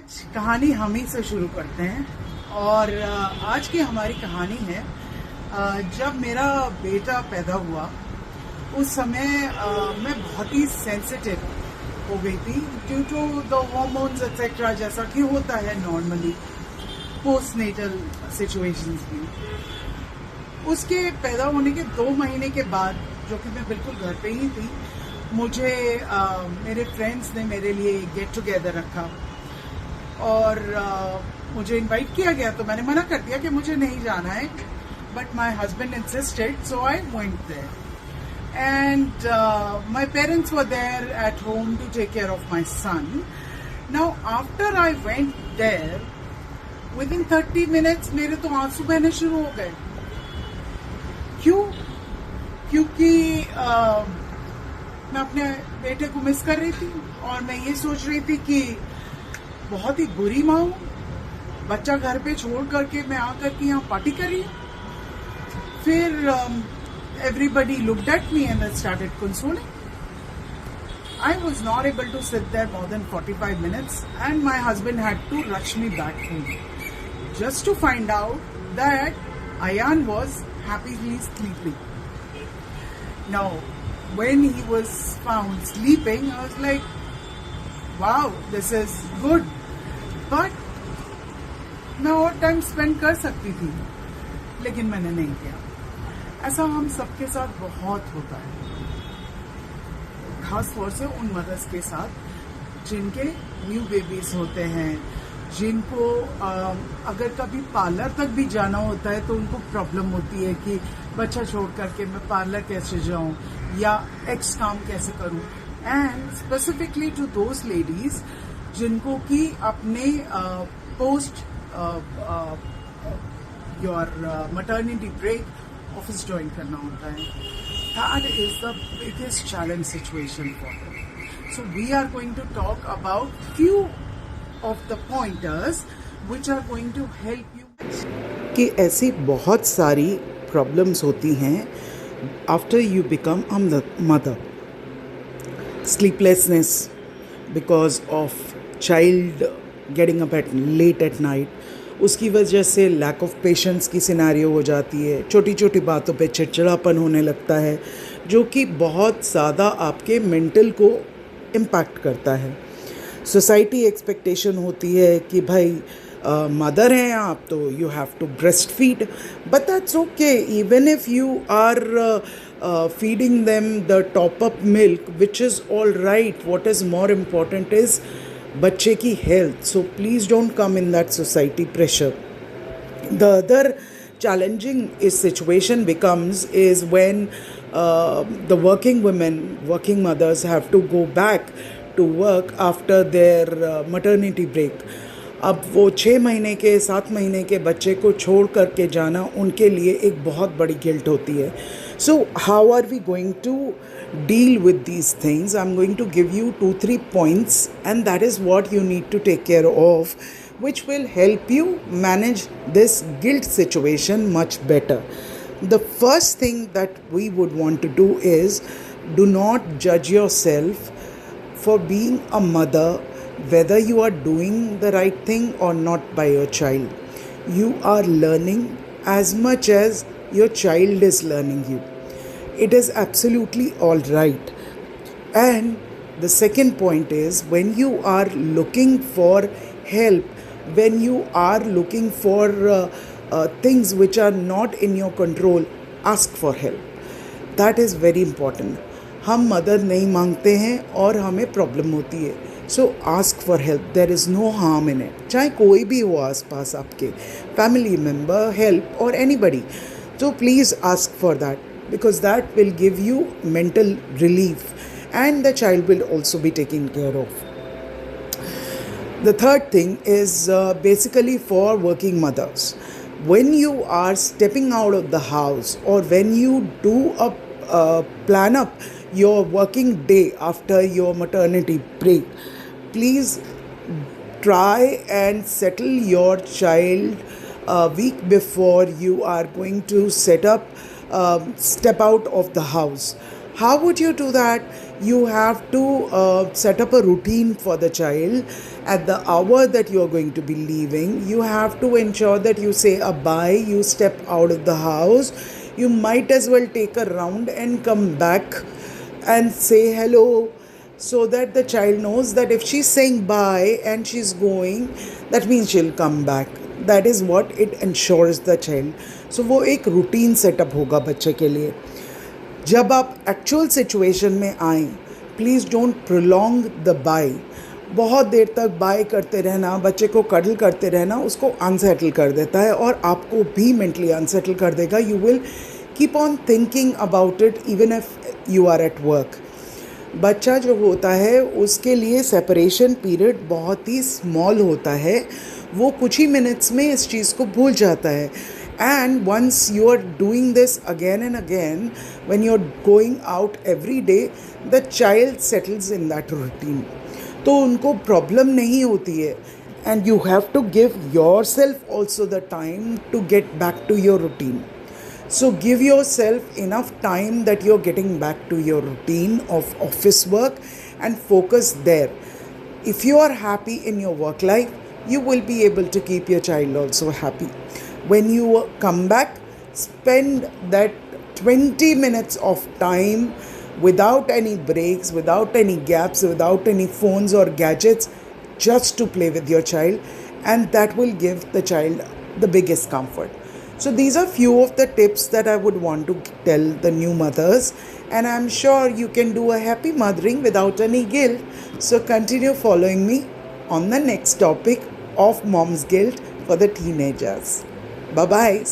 आज कहानी हम ही से शुरू करते हैं और आज की हमारी कहानी है जब मेरा बेटा पैदा हुआ उस समय मैं बहुत ही सेंसिटिव हो गई थी due to the hormones etcetera, जैसा कि होता है नॉर्मली पोस्टनेटल सिचुएशंस में। उसके पैदा होने के 2 महीने के बाद, जो कि मैं बिल्कुल घर पे ही थी, मुझे मेरे फ्रेंड्स ने मेरे लिए गेट टुगेदर रखा और मुझे इनवाइट किया गया। तो मैंने मना कर दिया कि मुझे नहीं जाना है, but my husband insisted, so I went there and my parents were there at home to take care of my son. Now after I went there, within 30 minutes मेरे तो आंसू बहने शुरू हो गए। क्यों? क्योंकि मैं अपने बेटे को मिस कर रही थी और मैं ये सोच रही थी कि बहुत ही बुरी माँ हूँ, बच्चा घर पे छोड़ करके मैं आकर के यहाँ पार्टी कर रही हूँ। फिर everybody looked at me and they started consoling. I was not able to sit there more than 45 minutes and my husband had to rush me back home just to find out that Ayan was happily sleeping. Now, when he was found sleeping, I was like, wow, this is good. But मैं और time spend कर सकती थी, लेकिन मैंने नहीं किया। ऐसा हम सबके साथ बहुत होता है, खास तौर से उन मदर्स के साथ जिनके न्यू बेबीज होते हैं, जिनको अगर कभी पार्लर तक भी जाना होता है तो उनको प्रॉब्लम होती है कि बच्चा छोड़ करके मैं पार्लर कैसे जाऊं या एक्स काम कैसे करूं। And specifically to those ladies जिनको कि अपने post your maternity break office join करना होता है। That is the biggest challenge situation for them. So we are going to talk about few of the pointers which are going to help you. कि ऐसी बहुत सारी problems होती हैं after you become a mother. Sleeplessness because of child getting up late at night. उसकी वजह से lack of patience की सिनेरियो हो जाती है, छोटी छोटी बातों पे चिड़चिड़ापन होने लगता है, जो कि बहुत ज़्यादा आपके मेंटल को इम्पैक्ट करता है। सोसाइटी एक्सपेक्टेशन होती है कि भाई मदर हैं आप तो you have to breast feed, but that's okay. Even if you are feeding them the top up milk which is all right, what is more important is बच्चे की health. So please don't come in that society pressure. The other challenging is situation becomes is when the working mothers have to go back to work after their maternity break. अब वो 6 महीने के 7 महीने के बच्चे को छोड़ करके जाना उनके लिए एक बहुत बड़ी गिल्ट होती है। So how are we going to deal with these things? I'm going to give you 2-3 points and that is what you need to take care of, which will help you manage this guilt situation much better. The first thing that we would want to do is do not judge yourself for being a mother, whether you are doing the right thing or not by your child. You are learning as much as your child is learning you. It is absolutely all right. And the second point is when you are looking for help, when you are looking for things which are not in your control, ask for help. That is very important. हम मदद नहीं मांगते हैं और हमें problem होती है, so ask for help. There is no harm in it. चाहे कोई भी हो आस पास आपके, फैमिली मेम्बर, हेल्प और anybody, so please ask for that because that will give you mental relief and the child will also be taken care of. The third thing is basically for working mothers. When you are stepping out of the house or when you do plan up your working day after your maternity break, please try and settle your child a week before you are going to step out of the house. How would you do that? You have to set up a routine for the child at the hour that you are going to be leaving. You have to ensure that you say a bye, you step out of the house. You might as well take a round and come back and say hello, so that the child knows that if she's saying bye and she's going, that means she'll come back. That is what it ensures the child. So वो एक routine setup होगा बच्चे के लिए. जब आप actual situation में आएँ, please don't prolong the bye. बहुत देर तक बाय करते रहना, बच्चे को कडल करते रहना, उसको अनसेटल कर देता है और आपको भी मेंटली अनसेटल कर देगा. You will keep on thinking about it even if you are at work. बच्चा जो होता है उसके लिए सेपरेशन पीरियड बहुत ही स्मॉल होता है. वो कुछ ही मिनट्स में इस चीज़ को भूल जाता है. And once you are doing this again and again, when you're going out every day, the child settles in that routine. तो उनको प्रॉब्लम नहीं होती है. And you have to give yourself also the time to get back to your routine. So give yourself enough time that you're getting back to your routine of office work and focus there. If you are happy in your work life, you will be able to keep your child also happy. When you come back, spend that 20 minutes of time without any breaks, without any gaps, without any phones or gadgets, just to play with your child, and that will give the child the biggest comfort. So these are few of the tips that I would want to tell the new mothers, and I'm sure you can do a happy mothering without any guilt. So continue following me on the next topic of mom's guilt for the teenagers. Bye-bye.